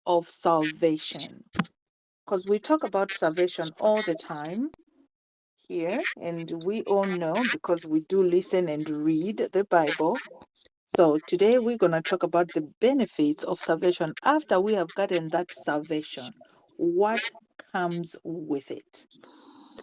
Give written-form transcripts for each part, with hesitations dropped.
of salvation. Because we talk about salvation all the time here, and we all know because we do listen and read the Bible. So today we're going to talk about the benefits of salvation after we have gotten that salvation. What comes with it?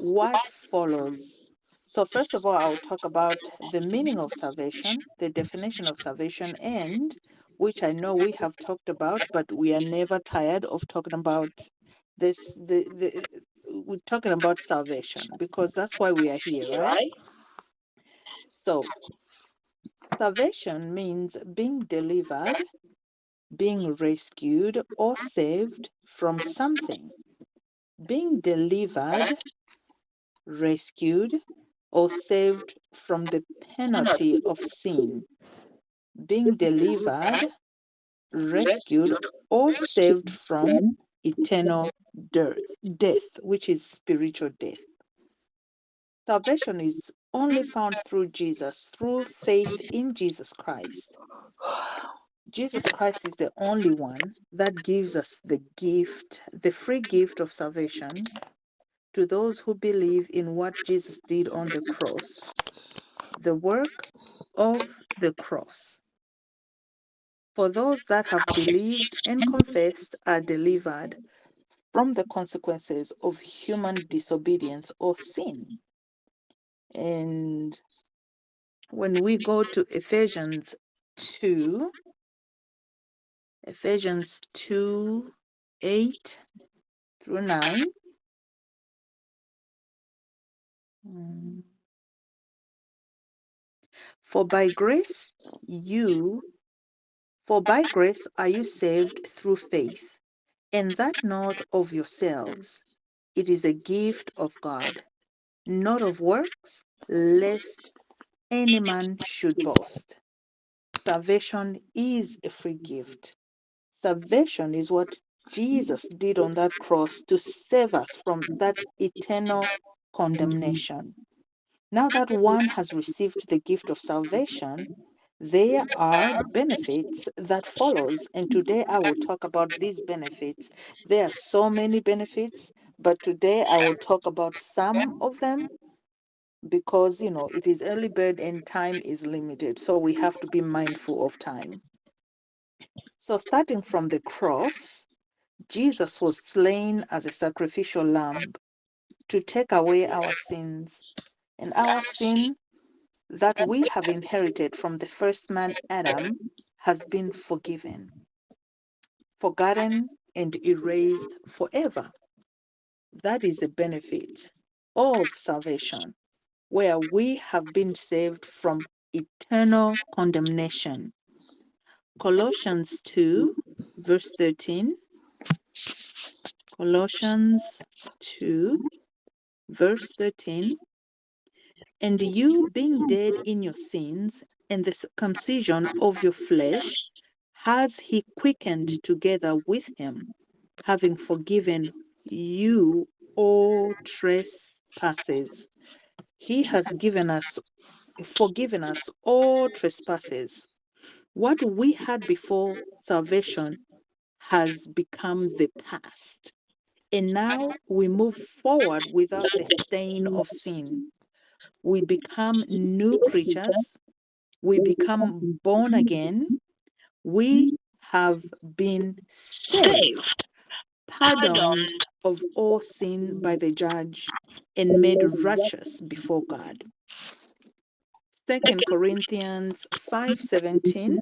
What follows? So, first of all, I'll talk about the meaning of salvation, the definition of salvation, and which I know we have talked about, but we are never tired of talking about this. We're talking about salvation because that's why we are here, right? So, salvation means being delivered, being rescued, or saved from something. Being delivered, rescued, or saved from the penalty of sin. Being delivered, rescued, or saved from eternal death, which is spiritual death. Salvation is only found through Jesus, through faith in Jesus Christ. Jesus Christ is the only one that gives us the gift, the free gift of salvation to those who believe in what Jesus did on the cross, the work of the cross. For those that have believed and confessed are delivered from the consequences of human disobedience or sin. And when we go to Ephesians 2 8 through 9. For by grace are you saved through faith, and that not of yourselves. It is a gift of God, not of works, lest any man should boast. Salvation is a free gift. Salvation is what Jesus did on that cross to save us from that eternal condemnation. Now that one has received the gift of salvation, there are benefits that follows, and today I will talk about these benefits. There are so many benefits, but today I will talk about some of them because it is early bird and time is limited, so we have to be mindful of time. So starting from the cross, Jesus was slain as a sacrificial lamb to take away our sins, and our sin that we have inherited from the first man Adam has been forgiven, forgotten, and erased forever. That is a benefit of salvation, where we have been saved from eternal condemnation. Colossians 2, verse 13. Colossians 2, verse 13. And you, being dead in your sins and the circumcision of your flesh, has he quickened together with him, having forgiven you all trespasses. He has forgiven us all trespasses. What we had before salvation has become the past. And now we move forward without the stain of sin. We become new creatures. We become born again. We have been saved, pardoned of all sin by the judge, and made righteous before God. 2 Corinthians 5:17.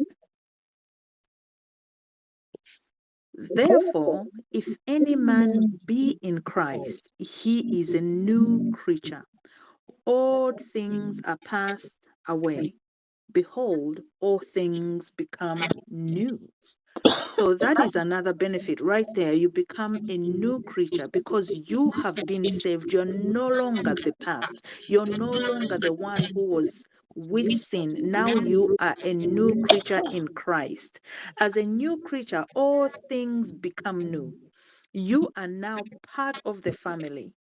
Therefore, if any man be in Christ, he is a new creature. All things are passed away. Behold, all things become new. So that is another benefit right there. You become a new creature because you have been saved. You're no longer the past. You're no longer the one who was with sin. Now you are a new creature in Christ. As a new creature, all things become new. You are now part of the family,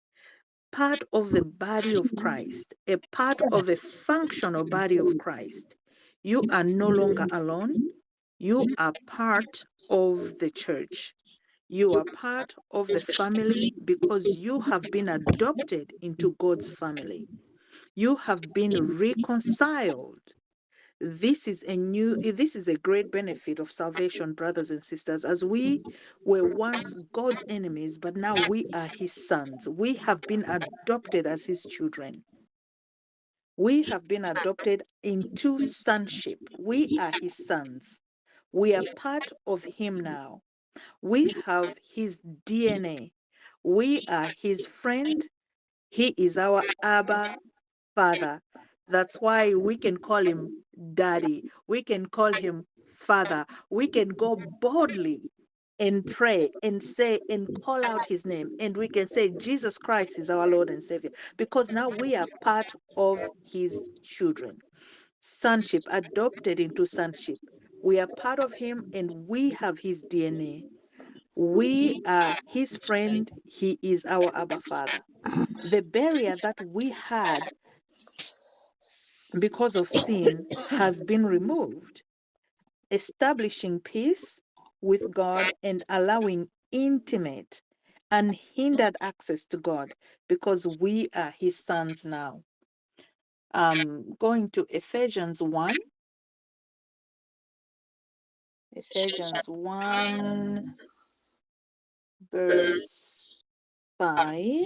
part of the body of Christ, a part of a functional body of Christ. You are no longer alone. You are part of the church. You are part of the family because you have been adopted into God's family. You have been reconciled. This is a great benefit of salvation, brothers and sisters, as we were once God's enemies, but now we are his sons. We have been adopted as his children. We have been adopted into sonship. We are his sons. We are part of him now. We have his DNA. We are his friend. He is our Abba Father. That's why we can call him Daddy. We can call him Father. We can go boldly and pray and say and call out his name. And we can say, Jesus Christ is our Lord and Savior, because now we are part of his children. Sonship, adopted into sonship. We are part of him and we have his DNA. We are his friend. He is our Abba Father. The barrier that we had because of sin has been removed, establishing peace with God and allowing intimate, unhindered access to God because we are his sons now. Going to Ephesians 1. Ephesians 1, verse 5.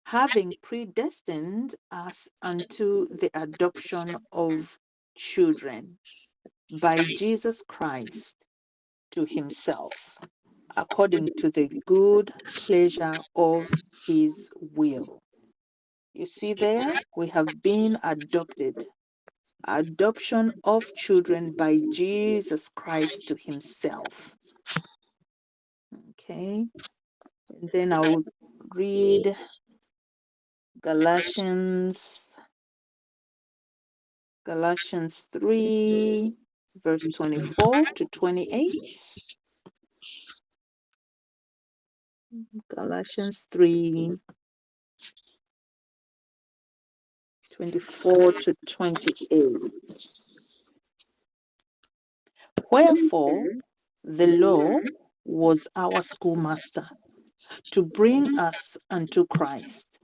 Having predestined us unto the adoption of children by Jesus Christ to himself, according to the good pleasure of his will. You see there, we have been adopted. Adoption of children by Jesus Christ to himself. Okay, and then I will read Galatians 3, verse 24 to 28. Galatians 3, 24 to 28. Wherefore, the law was our schoolmaster to bring us unto Christ,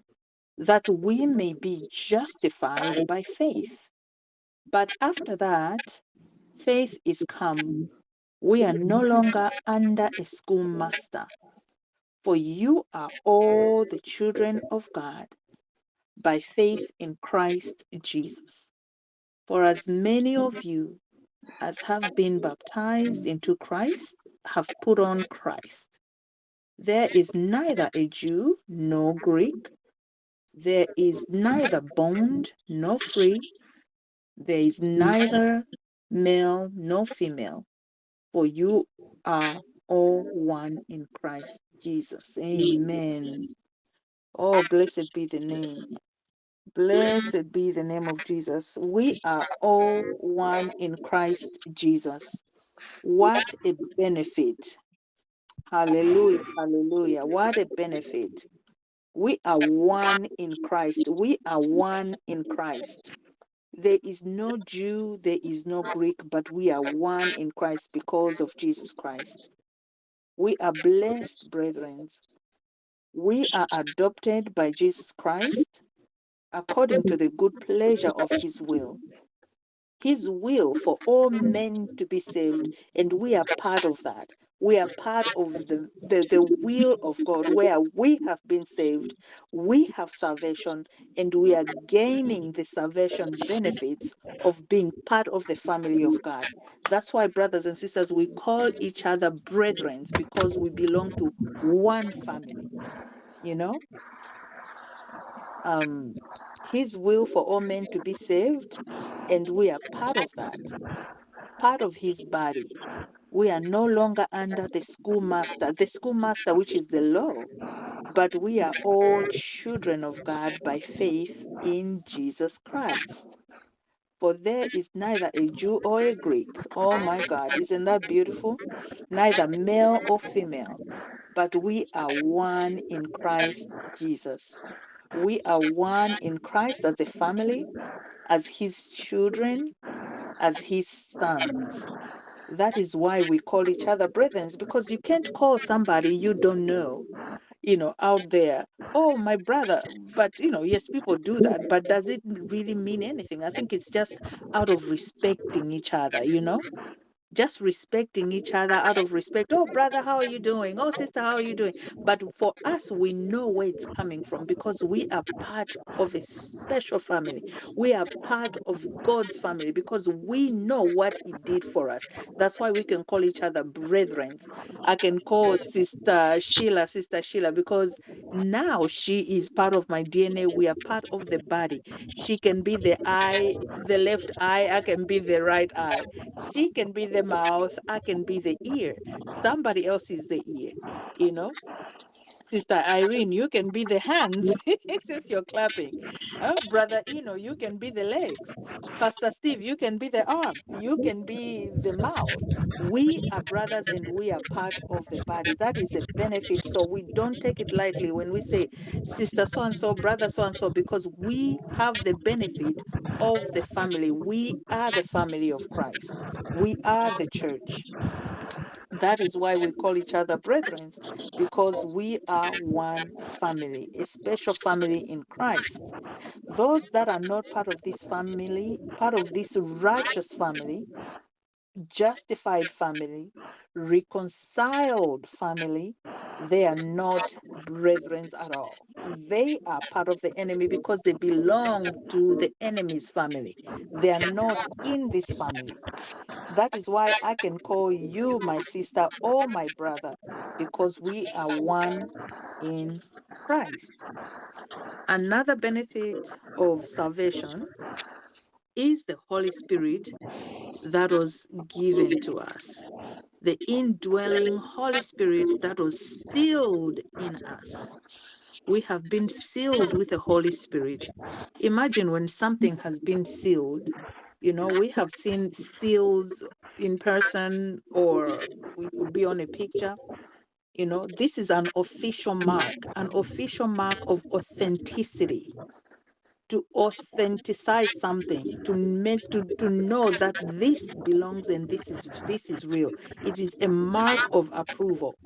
that we may be justified by faith. But after that faith is come, we are no longer under a schoolmaster, for you are all the children of God by faith in Christ Jesus. For as many of you as have been baptized into Christ have put on Christ. There is neither a Jew nor Greek. There is neither bond nor free. There is neither male nor female, for you are all one in Christ Jesus. Amen. Oh, blessed be the name. Blessed be the name of Jesus. We are all one in Christ Jesus. What a benefit. Hallelujah. Hallelujah. What a benefit. We are one in Christ. We are one in Christ. There is no Jew, there is no Greek, but we are one in Christ because of Jesus Christ. We are blessed, brethren. We are adopted by Jesus Christ according to the good pleasure of his will. His will for all men to be saved, and we are part of that. We are part of the will of God, where we have been saved, we have salvation, and we are gaining the salvation benefits of being part of the family of God. That's why, brothers and sisters, we call each other brethren, because we belong to one family, you know. His will for all men to be saved, and we are part of that, part of his body. We are no longer under the schoolmaster which is the law, but we are all children of God by faith in Jesus Christ. For there is neither a Jew or a Greek. Oh my God, isn't that beautiful? Neither male or female, but we are one in Christ Jesus. We are one in Christ as a family, as his children. as his sons. That is why we call each other brethren, because you can't call somebody you don't know, out there, oh, my brother. But, yes, people do that, but does it really mean anything? I think it's just out of respecting each other. Just respecting each other out of respect. Oh, brother, how are you doing? Oh, sister, how are you doing? But for us, we know where it's coming from because we are part of a special family. We are part of God's family because we know what He did for us. That's why we can call each other brethren. I can call Sister Sheila, because now she is part of my DNA. We are part of the body. She can be the eye, the left eye. I can be the right eye. She can be the mouth, I can be the ear. Somebody else is the ear, you know. Sister Irene, you can be the hands since you're clapping. Brother you can be the legs. Pastor Steve, you can be the arm. You can be the mouth. We are brothers and we are part of the body. That is a benefit. So we don't take it lightly when we say sister so and so, brother so and so, because we have the benefit of the family. We are the family of Christ. We are the church. That is why we call each other brethren, because we are one family, a special family in Christ. Those that are not part of this family, part of this righteous family, justified family, reconciled family, they are not brethren at all. They are part of the enemy because they belong to the enemy's family. They are not in this family. That is why I can call you my sister or my brother, because we are one in Christ. Another benefit of salvation is the Holy Spirit that was given to us. The indwelling Holy Spirit that was sealed in us. We have been sealed with the Holy Spirit. Imagine when something has been sealed. We have seen seals in person, or we could be on a picture. This is an official mark of authenticity, to authenticize something, to know that this belongs and this is real. It is a mark of approval.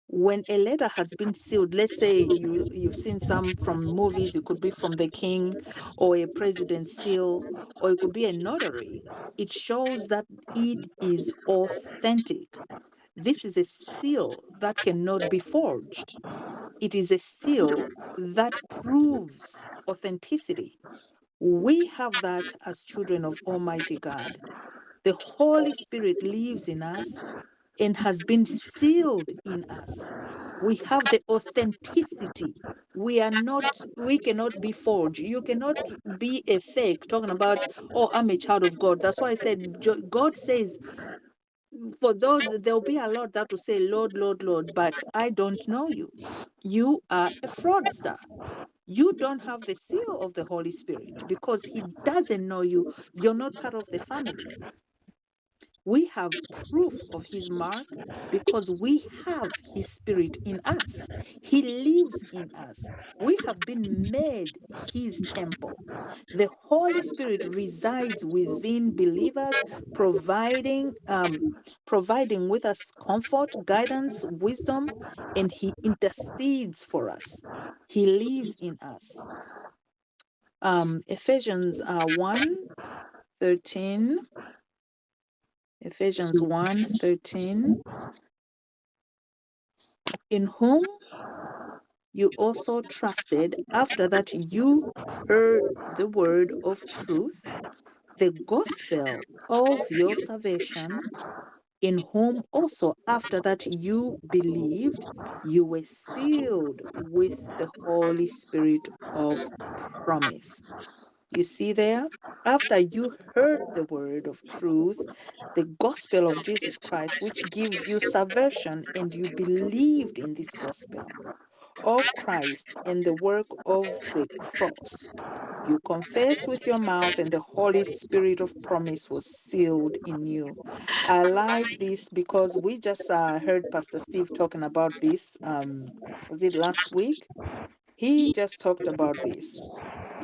When a letter has been sealed, let's say you've seen some from movies, it could be from the king or a president's seal, or it could be a notary. It shows that it is authentic. This is a seal that cannot be forged. It is a seal that proves authenticity. We have that as children of Almighty God. The Holy Spirit lives in us and has been sealed in us. We have the authenticity. We cannot be forged. You cannot be a fake talking about, oh, I'm a child of God. That's why I said, God says, for those, there'll be a lot that will say, Lord, Lord, Lord, but I don't know you. You are a fraudster. You don't have the seal of the Holy Spirit because He doesn't know you. You're not part of the family. We have proof of His mark because we have His Spirit in us. He lives in us. We have been made His temple. The Holy Spirit resides within believers, providing with us comfort, guidance, wisdom, and He intercedes for us. He lives in us. Ephesians 1:13. Ephesians 1:13. In whom you also trusted, after that you heard the word of truth, the gospel of your salvation, in whom also after that you believed, you were sealed with the Holy Spirit of promise. You see there? After you heard the word of truth, the gospel of Jesus Christ, which gives you salvation, and you believed in this gospel of Christ and the work of the cross. You confess with your mouth, and the Holy Spirit of promise was sealed in you. I like this because we just heard Pastor Steve talking about this. Was it last week? he just talked about this.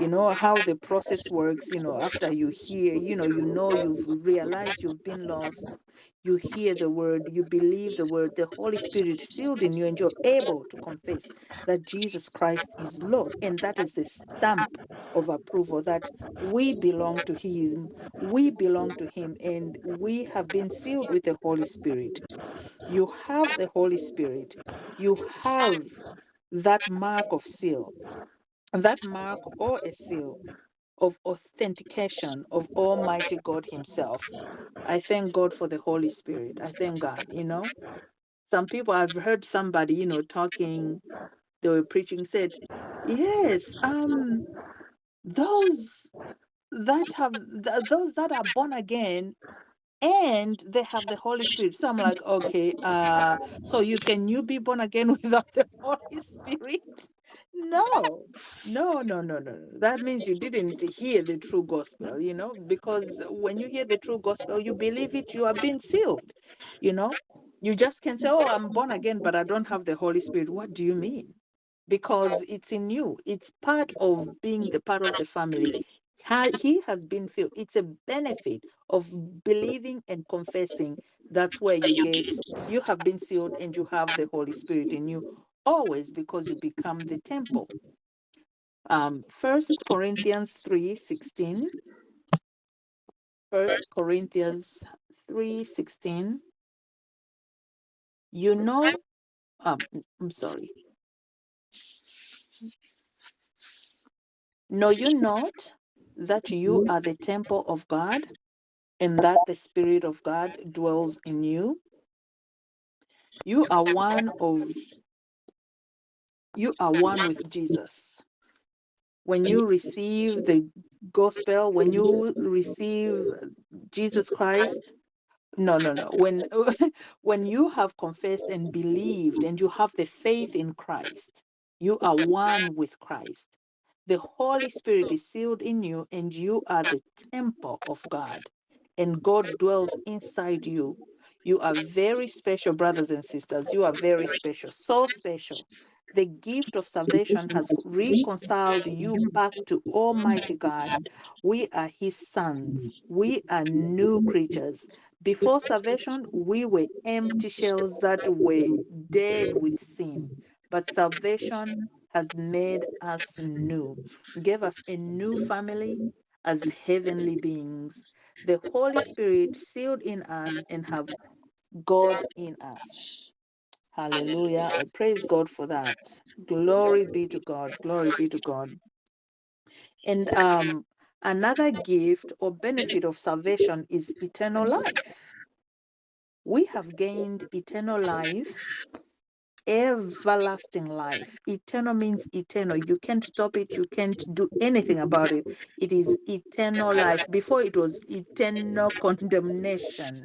You know how the process works, after you hear, you've realized you've been lost. You hear the word, you believe the word, the Holy Spirit sealed in you, and you're able to confess that Jesus Christ is Lord. And that is the stamp of approval that we belong to Him, and we have been sealed with the Holy Spirit. You have the Holy Spirit, you have that mark of seal, that mark or a seal of authentication of Almighty God Himself. I thank God for the Holy Spirit. I thank God. Some people, I've heard somebody, talking, they were preaching, said, yes, those those that are born again and they have the Holy Spirit. So I'm like, okay, so you be born again without the Holy Spirit? No, no. That means you didn't hear the true gospel, because when you hear the true gospel, you believe it, you are being sealed, you know. You just can say, oh, I'm born again, but I don't have the Holy Spirit. What do you mean? Because it's in you. It's part of being the part of the family. He has been filled. It's a benefit of believing and confessing. That's where you have been sealed and you have the Holy Spirit in you always, because you become the temple. 1 Corinthians 3:16. 1 Corinthians 3:16. You know, I'm sorry. Know you not that you are the temple of God, and that the Spirit of God dwells in you? You are one with Jesus. When you receive the gospel, when you receive Jesus Christ, no. When you have confessed and believed and you have the faith in Christ, you are one with Christ. The Holy Spirit is sealed in you, and you are the temple of God, and God dwells inside you. You are very special, brothers and sisters. You are very special, so special. The gift of salvation has reconciled you back to Almighty God. We are His sons. We are new creatures. Before salvation, we were empty shells that were dead with sin. But salvation has made us new, gave us a new family as heavenly beings. The Holy Spirit sealed in us and have God in us. Hallelujah. I praise God for that. Glory be to God. Glory be to God. And another gift or benefit of salvation is eternal life. We have gained eternal life, everlasting life. Eternal means eternal. You can't stop it. You can't do anything about it. It is eternal life. Before it was eternal condemnation,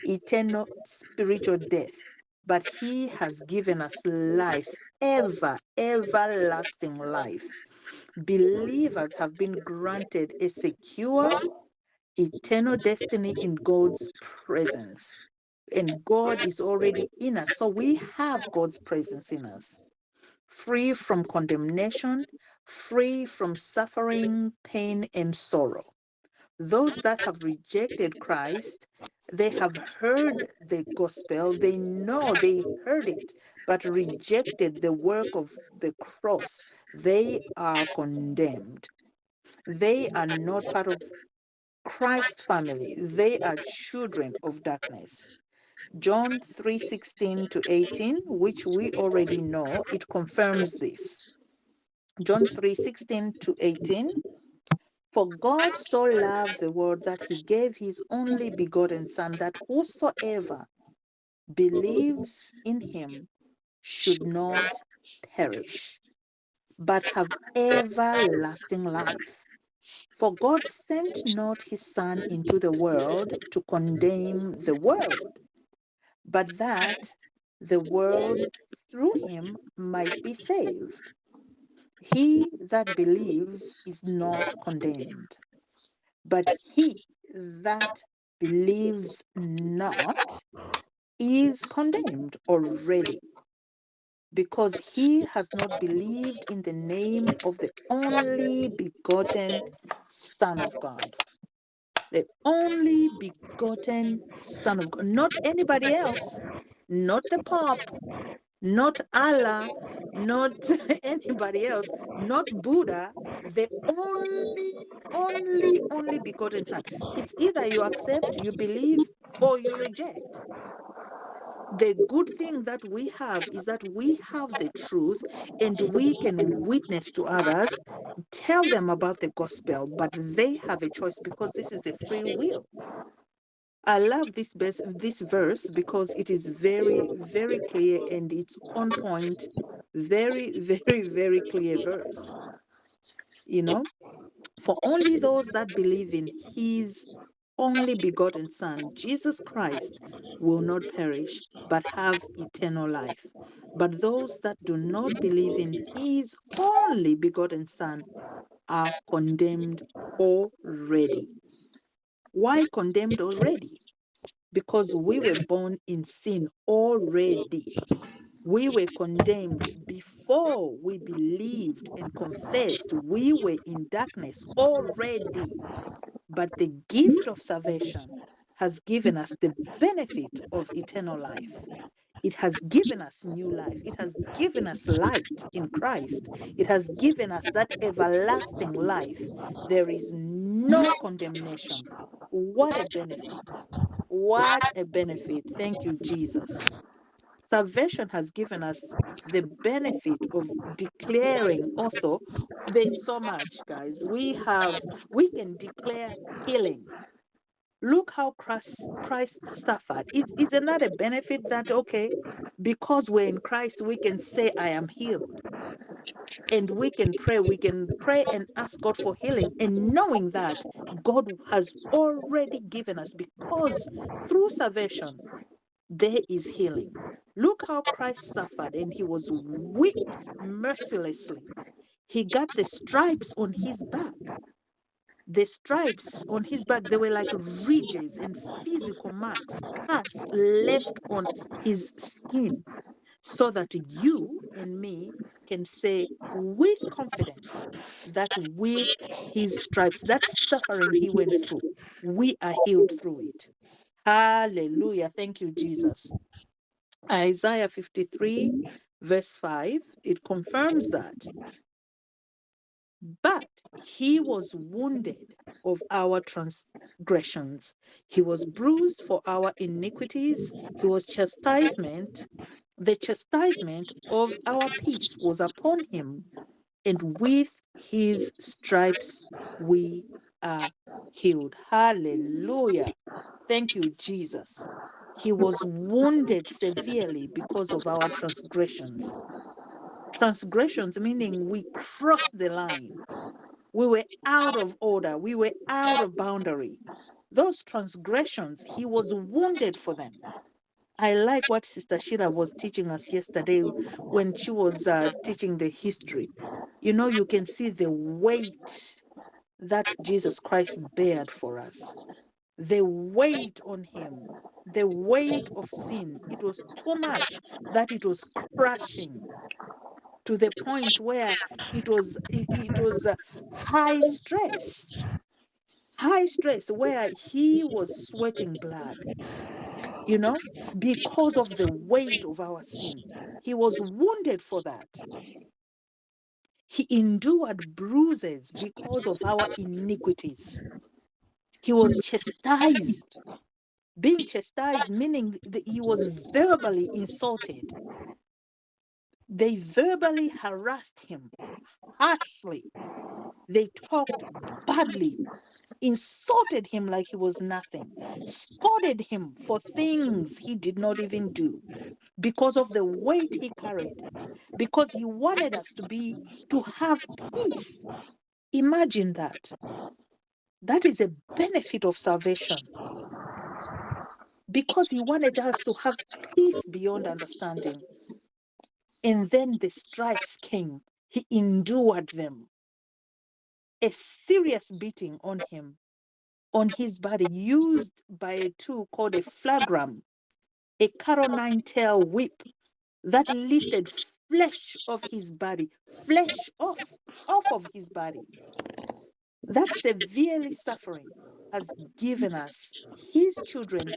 eternal spiritual death. But He has given us life, everlasting life. Believers have been granted a secure, eternal destiny in God's presence. And God is already in us. So we have God's presence in us, free from condemnation, free from suffering, pain, and sorrow. Those that have rejected Christ, they have heard the gospel, they know they heard it, but rejected the work of the cross. They are condemned. They are not part of Christ's family. They are children of darkness. John 3:16 to 18, which we already know, it confirms this. John 3:16 to 18. For God so loved the world that He gave His only begotten Son, that whosoever believes in Him should not perish, but have everlasting life. For God sent not His Son into the world to condemn the world, but that the world through Him might be saved. He that believes is not condemned, but he that believes not is condemned already, because he has not believed in the name of the only begotten Son of God. The only begotten Son of God, not anybody else, not the Pope, not Allah, not anybody else, not Buddha, the only begotten Son. It's either you accept, you believe, or you reject. The good thing that we have is that we have the truth and we can witness to others, tell them about the gospel, but they have a choice because this is the free will. I love this verse because it is very, very clear and it's on point. Very, very, very clear verse. You know, for only those that believe in his only begotten Son, Jesus Christ, will not perish but have eternal life. But those that do not believe in his only begotten Son are condemned already. Why condemned already? Because we were born in sin already. We were condemned before we believed and confessed. We were in darkness already. But the gift of salvation has given us the benefit of eternal life. It has given us new life. It has given us light in Christ. It has given us that everlasting life. There is no condemnation. What a benefit! What a benefit. Thank you, Jesus. Salvation has given us the benefit of declaring also. There's so much, guys. We can declare healing. Look how Christ suffered. It's another benefit that, okay, because we're in Christ, we can say, I am healed. And we can pray and ask God for healing, and knowing that God has already given us, because through salvation, there is healing. Look how Christ suffered and he was whipped mercilessly. He got the stripes on his back. The stripes on his back, they were like ridges and physical marks, cuts left on his skin, so that you and me can say with confidence that with his stripes, that suffering he went through, we are healed through it. Hallelujah. Thank you, Jesus. Isaiah 53, verse 5, it confirms that. But he was wounded of our transgressions, he was bruised for our iniquities, he was chastisement. The chastisement of our peace was upon him, and with his stripes we are healed. Hallelujah. Thank you, Jesus. He was wounded severely because of our transgressions. Transgressions meaning we crossed the line. We were out of order. We were out of boundary. Those transgressions, he was wounded for them. I like what Sister Shira was teaching us yesterday when she was teaching the history. You know, you can see the weight that Jesus Christ bared for us. The weight on him, the weight of sin, it was too much that it was crushing to the point where it was high stress where he was sweating blood, you know, because of the weight of our sin. He was wounded for that. He endured bruises because of our iniquities. He was chastised. Being chastised meaning that he was verbally insulted. They verbally harassed him harshly. They talked badly, insulted him like he was nothing, scolded him for things he did not even do because of the weight he carried, because he wanted us to have peace. Imagine that. That is a benefit of salvation, because he wanted us to have peace beyond understanding. And then the stripes came. He endured them. A serious beating on him, on his body, used by a tool called a flagrum, a caronine tail whip that lifted flesh of his body, flesh off of his body. That severely suffering has given us, his children,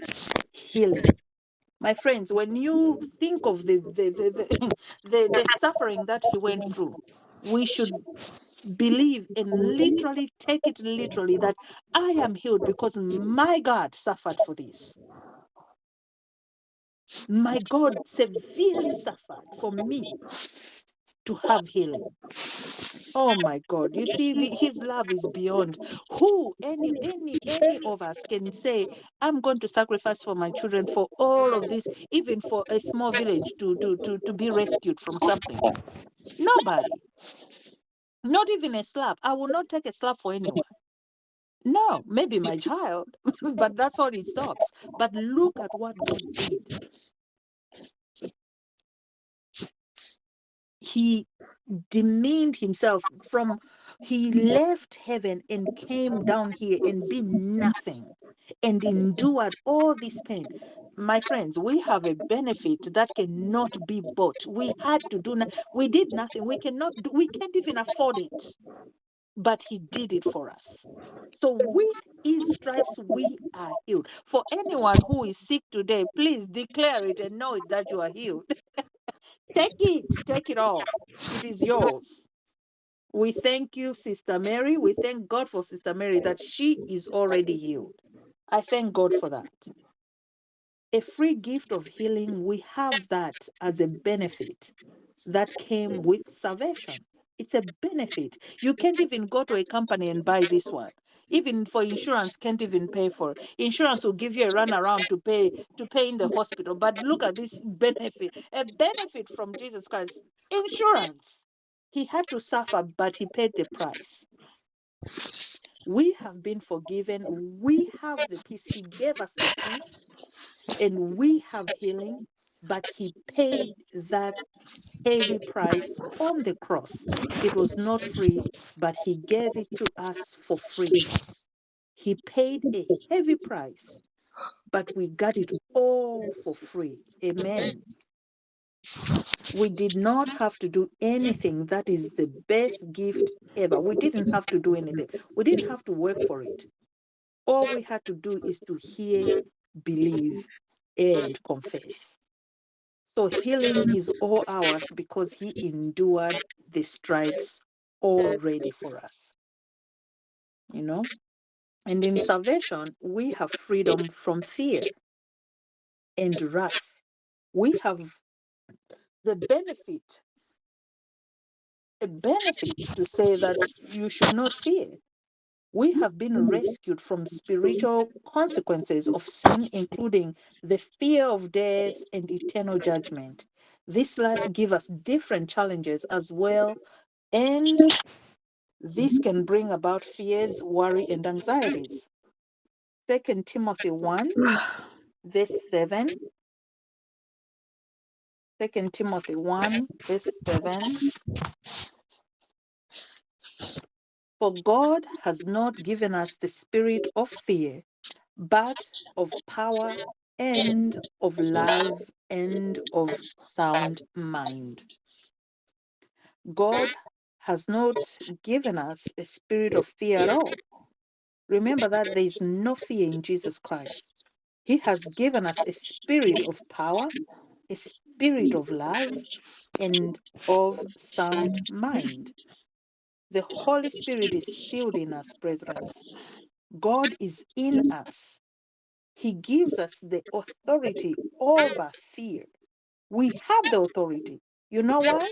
healing. My friends, when you think of the suffering that he went through, we should believe and literally take it literally that I am healed because my God suffered for this. My God severely suffered for me to have healing. Oh my God. You see, his love is beyond who any of us can say, I'm going to sacrifice for my children for all of this, even for a small village to be rescued from something. Nobody. Not even a slap. I will not take a slap for anyone. No, maybe my child, but that's all it stops. But look at what God did. He demeaned himself from, he left heaven and came down here and be nothing and endured all this pain. My friends, we have a benefit that cannot be bought. We had to do, we did nothing. We cannot do, we can't even afford it, but he did it for us. So with his stripes, we are healed. For anyone who is sick today, please declare it and know it that you are healed. Take it all. It is yours. We thank you, Sister Mary. We thank God for Sister Mary that she is already healed. I thank God for that. A free gift of healing, we have that as a benefit that came with salvation. It's a benefit. You can't even go to a company and buy this one. Even for insurance, can't even pay for it. Insurance will give you a runaround to pay in the hospital. But look at this benefit, a benefit from Jesus Christ. Insurance. He had to suffer, but he paid the price. We have been forgiven. We have the peace. He gave us the peace, and we have healing, but he paid that heavy price on the cross. It was not free, but he gave it to us for free. He paid a heavy price, but we got it all for free. Amen. We did not have to do anything. That is the best gift ever. We didn't have to do anything. We didn't have to work for it. All we had to do is to hear, believe, and confess. So healing is all ours because he endured the stripes already for us. You know? And in salvation, we have freedom from fear and wrath. We have the benefit, a benefit to say that you should not fear. We have been rescued from spiritual consequences of sin, including the fear of death and eternal judgment. This life gives us different challenges as well, and this can bring about fears, worry, and anxieties. 2 Timothy 1, verse 7. 2 Timothy 1, verse 7. For God has not given us the spirit of fear, but of power and of love and of sound mind. God has not given us a spirit of fear at all. Remember that there is no fear in Jesus Christ. He has given us a spirit of power, a spirit of love, and of sound mind. The Holy Spirit is sealed in us, brethren. God is in us. He gives us the authority over fear. We have the authority. You know why?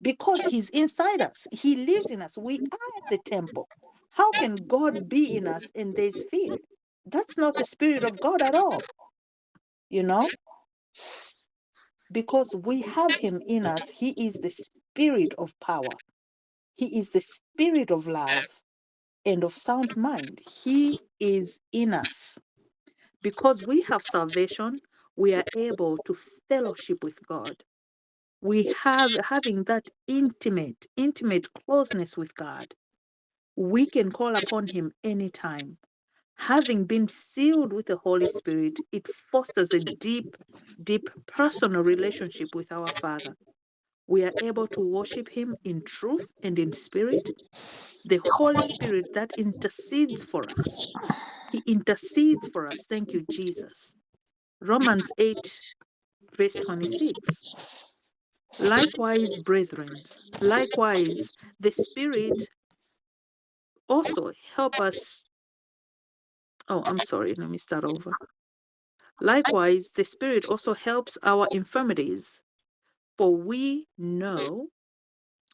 Because he's inside us. He lives in us. We are the temple. How can God be in us and there's fear? That's not the spirit of God at all. You know, because we have him in us. He is the spirit of power. He is the spirit of love and of sound mind. He is in us. Because we have salvation, we are able to fellowship with God. We have having that intimate closeness with God. We can call upon him anytime. Having been sealed with the Holy Spirit, it fosters a deep personal relationship with our Father. We are able to worship Him in truth and in spirit. The Holy Spirit that intercedes for us. He intercedes for us. Thank you, Jesus. Romans 8, verse 26. Likewise, brethren, likewise, the Spirit also help us. Oh, I'm sorry. Let me start over. Likewise, the Spirit also helps our infirmities, for we know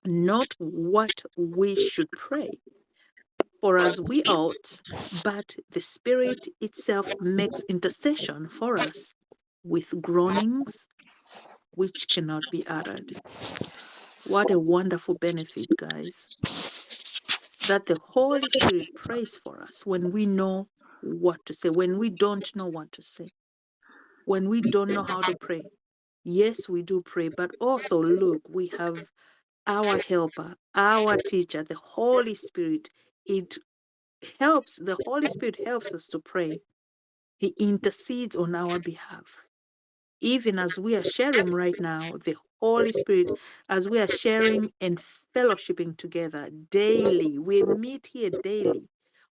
not what we should pray for as we ought, but the Spirit itself makes intercession for us with groanings which cannot be uttered. What a wonderful benefit, guys, that the Holy Spirit prays for us when we know what to say, when we don't know what to say, when we don't know how to pray. Yes, we do pray, but also look, we have our helper, our teacher, the Holy Spirit. It helps, the Holy Spirit helps us to pray. He intercedes on our behalf. Even as we are sharing right now, the Holy Spirit, as we are sharing and fellowshipping together daily, we meet here daily,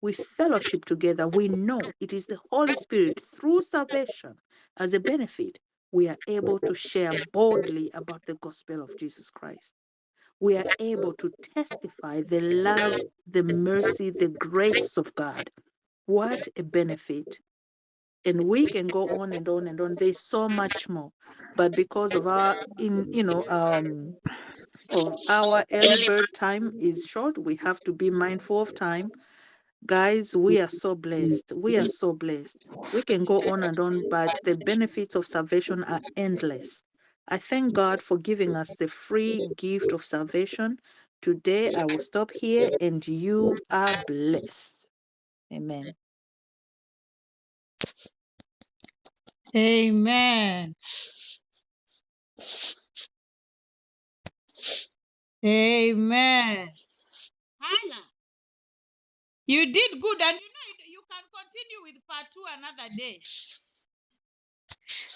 we fellowship together. We know it is the Holy Spirit through salvation as a benefit. We are able to share boldly about the gospel of Jesus Christ. We are able to testify the love, the mercy, the grace of God. What a benefit. And we can go on and on and on. There's so much more. But because of our of our early bird time is short, we have to be mindful of time. Guys, we are so blessed. We are so blessed. We can go on and on, but the benefits of salvation are endless. I thank God for giving us the free gift of salvation. Today, I will stop here, and you are blessed. Amen. Amen. Amen. Hannah, you did good, and you can continue with part 2 another day.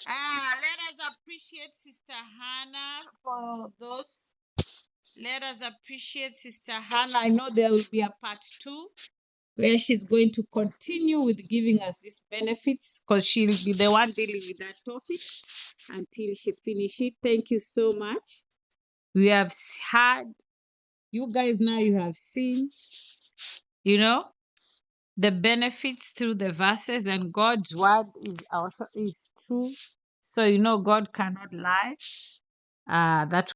Let us appreciate Sister Hannah for those. Let us appreciate Sister Hannah. I know there will be a part 2 where she's going to continue with giving us these benefits because she'll be the one dealing with that topic until she finishes it. Thank you so much. We have had, you guys now you have seen, the benefits through the verses, and God's word is true. So God cannot lie. That